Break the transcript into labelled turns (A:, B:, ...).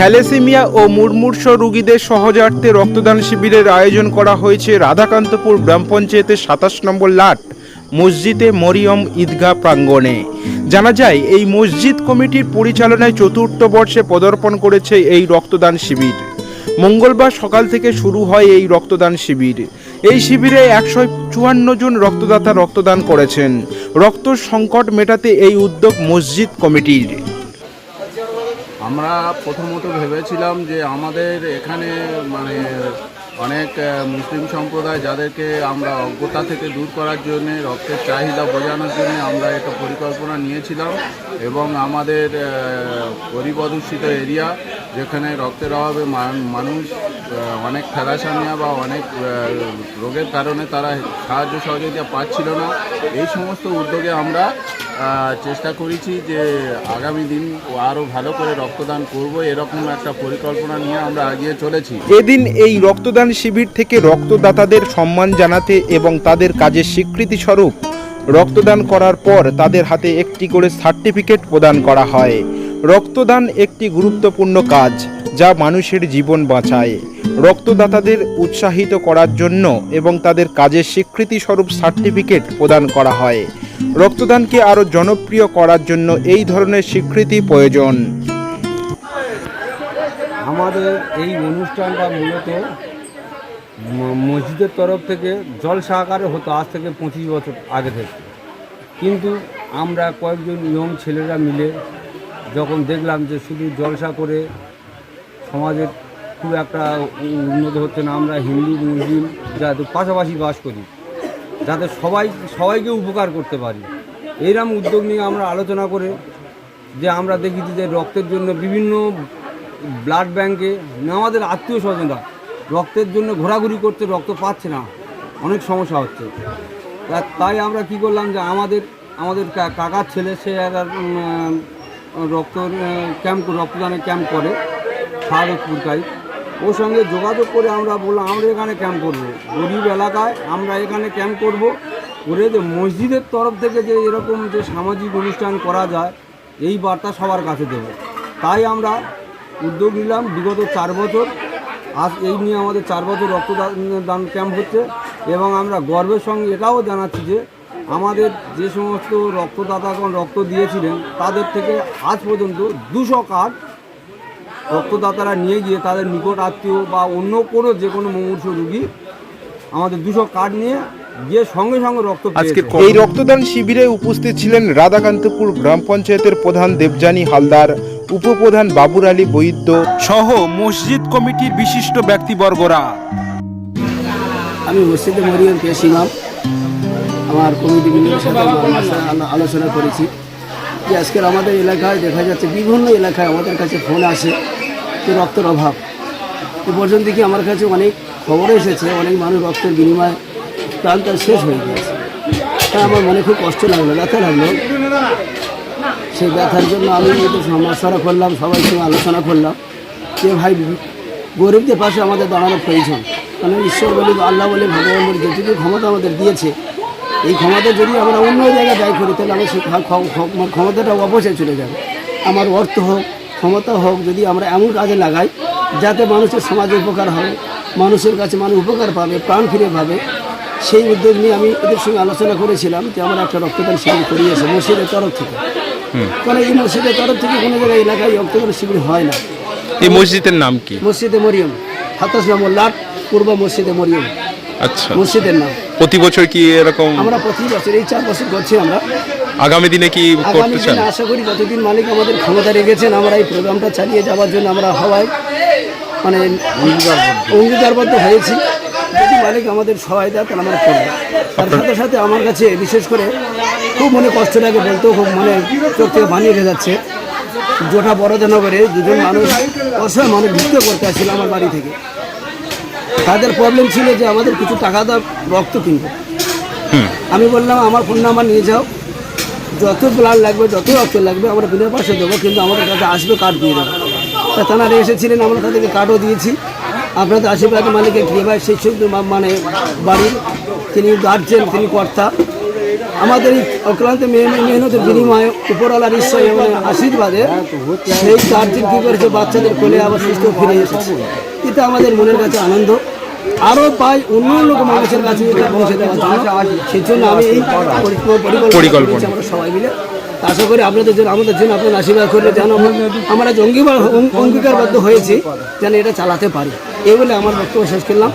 A: Thalassaemia ও মুমূর্ষু রোগীদের সহজার্থে রক্তদান শিবিরের আয়োজন করা হয়েছে রাধাকান্তপুর গ্রাম পঞ্চায়েতের ২৭ নম্বর লাট মসজিদে মরিয়ম ঈদগাহ প্রাঙ্গণে। জানা যায়, এই মসজিদ কমিটির পরিচালনায় চতুর্থ বর্ষে পদার্পণ করেছে এই রক্তদান শিবির। মঙ্গলবার সকাল থেকে শুরু হয় এই রক্তদান শিবির। এই শিবিরে ১৫৪ জন রক্তদাতা রক্তদান করেছেন। রক্ত সংকট মেটাতে এই উদ্যোগ মসজিদ কমিটির।
B: আমরা প্রথমত ভেবেছিলাম যে আমাদের এখানে অনেক মুসলিম সম্প্রদায়, যাদেরকে আমরা অজ্ঞতা থেকে দূর করার জন্য, রক্তের চাহিদা বোঝানোর জন্য আমরা একটা পরিকল্পনা নিয়েছিলাম। এবং আমাদের গরিব অধ্যুষিত এরিয়া, যেখানে রক্তের অভাবে মানুষ অনেক থ্যালাসেমিয়া বা অনেক রোগের কারণে তারা সাহায্য সহযোগিতা পাচ্ছিল না, এই সমস্ত উদ্যোগে আমরা চেষ্টা করেছি যে আগামী দিন আরও ভালো করে রক্তদান করব, এরকম একটা পরিকল্পনা নিয়ে আমরা এগিয়ে চলেছি।
A: এদিন এই রক্তদান শিবির থেকে রক্তদাতাদের সম্মান জানাতে এবং তাদের কাজের স্বীকৃতি স্বরূপ রক্তদান করার পর তাদের হাতে একটি করে সার্টিফিকেট প্রদান করা হয়। রক্তদান একটি গুরুত্বপূর্ণ কাজ, যা মানুষের জীবন বাঁচায়। রক্তদাতাদের উৎসাহিত করার জন্য এবং তাদের কাজের স্বীকৃতি স্বরূপ সার্টিফিকেট প্রদান করা হয়। রক্তদানকে আরও জনপ্রিয় করার জন্য এই ধরনের স্বীকৃতি প্রয়োজন।
C: আমাদের এই অনুষ্ঠানটা মূলত মসজিদের তরফ থেকে জলসা আকারে হতো আজ থেকে 25 বছর আগে থেকে। কিন্তু আমরা কয়েকজন ইয়ং ছেলেরা মিলে যখন দেখলাম যে শুধু জলসা করে সমাজের খুব একটা উন্নত হচ্ছে না, আমরা হিন্দু মুসলিম যাতে পাশাপাশি বাস করি, যাতে সবাইকে উপকার করতে পারি, এইরকম উদ্যোগ নিয়ে আমরা আলোচনা করে যে আমরা দেখেছি যে রক্তের জন্য বিভিন্ন ব্লাড ব্যাঙ্কে আমাদের আত্মীয় স্বজনরা রক্তের জন্য ঘোরাঘুরি করতে, রক্ত পাচ্ছে না, অনেক সমস্যা হচ্ছে। তাই আমরা কি করলাম যে আমাদের কাকার ছেলে, সে রক্তদানের ক্যাম্প করে শাহরুখপুরকাই, ওর সঙ্গে যোগাযোগ করে আমরা বললাম আমরা এখানে ক্যাম্প করবো, গরিব এলাকায় আমরা এখানে ক্যাম্প করব করে যে মসজিদের তরফ থেকে যে এরকম যে সামাজিক অনুষ্ঠান করা যায়, এই বার্তা সবার কাছে দেব। তাই আমরা উদ্যোগ নিলাম। বিগত 4 বছর আজ এই নিয়ে আমাদের 4 বছর রক্তদান ক্যাম্প হচ্ছে। এবং আমরা গর্বের সঙ্গে এটাও জানাচ্ছি যে আমাদের যে সমস্ত রক্তদাতাগণ রক্ত দিয়েছিলেন, তাদের থেকে আজ পর্যন্ত 200 কার্ড রক্তদাতারা নিয়ে গিয়ে তাদের নিকট আত্মীয় বা অন্য কোনো যে কোনো মুমূর্ষু রোগী আমাদের 200 কার্ড নিয়ে গিয়ে সঙ্গে সঙ্গে রক্ত পেয়েছে।
A: এই রক্তদান শিবিরে উপস্থিত ছিলেন রাধাকান্তপুর গ্রাম পঞ্চায়েতের প্রধান দেবযানী হালদার, উপপ্রধান বাবুর আলী বৈদ্য সহ মসজিদ কমিটির বিশিষ্ট ব্যক্তিবর্গরা।
D: আমি মসজিদে মরিয়ম পেশ ইমাম, আমার কমিটিগুলির সাথে আলোচনা করেছি যে আজকের আমাদের এলাকায় দেখা যাচ্ছে বিভিন্ন এলাকায় আমাদের কাছে ফোন আসে যে রক্তের অভাব। এ পর্যন্ত কি আমার কাছে অনেক খবর এসেছে, অনেক মানুষ রক্তের বিনিময়ে প্রাণটা শেষ হয়ে গিয়েছে। তাই আমার মনে খুব কষ্ট লাগলো, ব্যথা লাগলো। সেই ব্যথার জন্য আমি একটু মশওয়ারা করলাম, সবাই সঙ্গে আলোচনা করলাম যে ভাই, গরিবদের পাশে আমাদের দাঁড়ানো প্রয়োজন। কারণ ঈশ্বর বলি, আল্লাহ বলে, ভগবান বলে, যেটুকু ক্ষমতা আমাদের দিয়েছে, এই ক্ষমতা যদি আমরা অন্য জায়গায় ব্যয় করি তাহলে আমার সেই ক্ষমতাটা অপচয় চলে যাবে। আমার অর্থ হোক, ক্ষমতা হোক, যদি আমরা এমন কাজে লাগাই যাতে মানুষের সমাজে উপকার হবে, মানুষের কাছে মানুষ উপকার পাবে, প্রাণ ফিরে পাবে, সেই উদ্যোগ নিয়ে আমি এদের সঙ্গে আলোচনা করেছিলাম যে আমরা একটা রক্তদান শিবির করিয়েছি মসজিদের তরফ থেকে। কারণ এই মসজিদের তরফ থেকে কোনো জায়গায় এলাকায় রক্তদান শিবির হয় না।
A: এই মসজিদের নাম কি?
D: মসজিদে মরিয়ম, ২৭ নম্বর লাট, পূর্ব মসজিদে মরিয়ম।
A: আচ্ছা,
D: মসজিদের নাম।
A: প্রতি বছর কি এরকম?
D: আমরা প্রতি বছর এই 4 বছর করছি। আমরা
A: আগামী দিনে কি করতে চান?
D: আশা করি যতদিন মালিক আমাদের ক্ষমতা রেখেছেন আমরা এই প্রোগ্রামটা চালিয়ে যাওয়ার জন্য আমরা হওয়ায় অঙ্গীকারবদ্ধ হয়েছি। যদি মালিক আমাদের সহায়তা তাহলে আমরা করবো। তার সাথে সাথে আমার কাছে বিশেষ করে খুব মনে কষ্ট লাগে, বলতেও খুব চোখ থেকে পানি এসে যাচ্ছে। জোটা বড়দেনগরে 2জন মানুষ, অসহায় মানুষ ভিক্ষা করতে আসছিল আমার বাড়ি থেকে। তাদের প্রবলেম ছিল যে আমাদের কিছু টাকা দাও, রক্ত কিনবো। আমি বললাম আমার ফোন নাম্বার নিয়ে যাও, যত ব্লাড লাগবে, যত রক্ত লাগবে আমরা বিনা পয়সা দেবো, কিন্তু আমাদের কাছে আসবে কার্ড দিয়ে দেবো। তা তারা এসেছিলেন, আমরা তাদেরকে কার্ডও দিয়েছি। আপনাদের আশীর্বাদ মালিকের কৃপায় সেই বাড়ির তিনি গার্জেন, তিনি কর্তা, আমাদের এই অক্লান্ত মেহনতের বিনিময়ে উপরওয়ালার ঈশ্বর এবং আশীর্বাদে সেই 4 দিন কী করেছে বাচ্চাদের কোলে আবার সুস্থ ফিরে এসেছে। এটা আমাদের মনের কাছে আনন্দ। আরও পাই অন্য লোক মানুষের কাছে এটা পৌঁছে দেওয়ার জন্য, সেই জন্য আমি এই পরিকল্পনা করেছি আমরা সবাই মিলে। আশা করি আপনাদের জন্য আমাদের জন্য আপনার আশীর্বাদ করলে যেন আমরা যে অঙ্গীকারবদ্ধ হয়েছি যেন এটা চালাতে পারি, এই বলে আমার বক্তব্য শেষ করলাম।